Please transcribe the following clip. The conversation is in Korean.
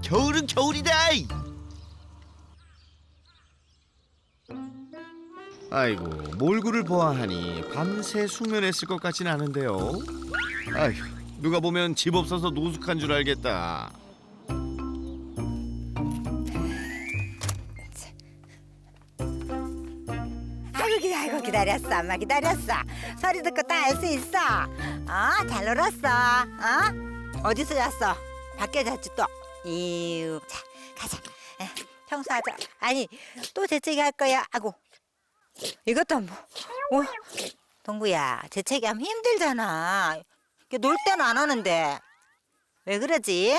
겨울은 겨울이다. 아이고, 몰구를 보아하니 밤새 숙면했을 것 같진 않은데요. 아휴, 누가 보면 집 없어서 노숙한 줄 알겠다. 아이고 기다렸어. 엄마 기다렸어. 소리 듣고 딱 알 수 있어. 잘 놀았어. 어디서 잤어? 밖에 잤지 또. 이유. 자, 가자. 청소하자. 아니, 또 재채기 할 거야. 아고. 이것도 뭐. 동구야, 재채기 하면 힘들잖아. 놀 때는 안 하는데. 왜 그러지?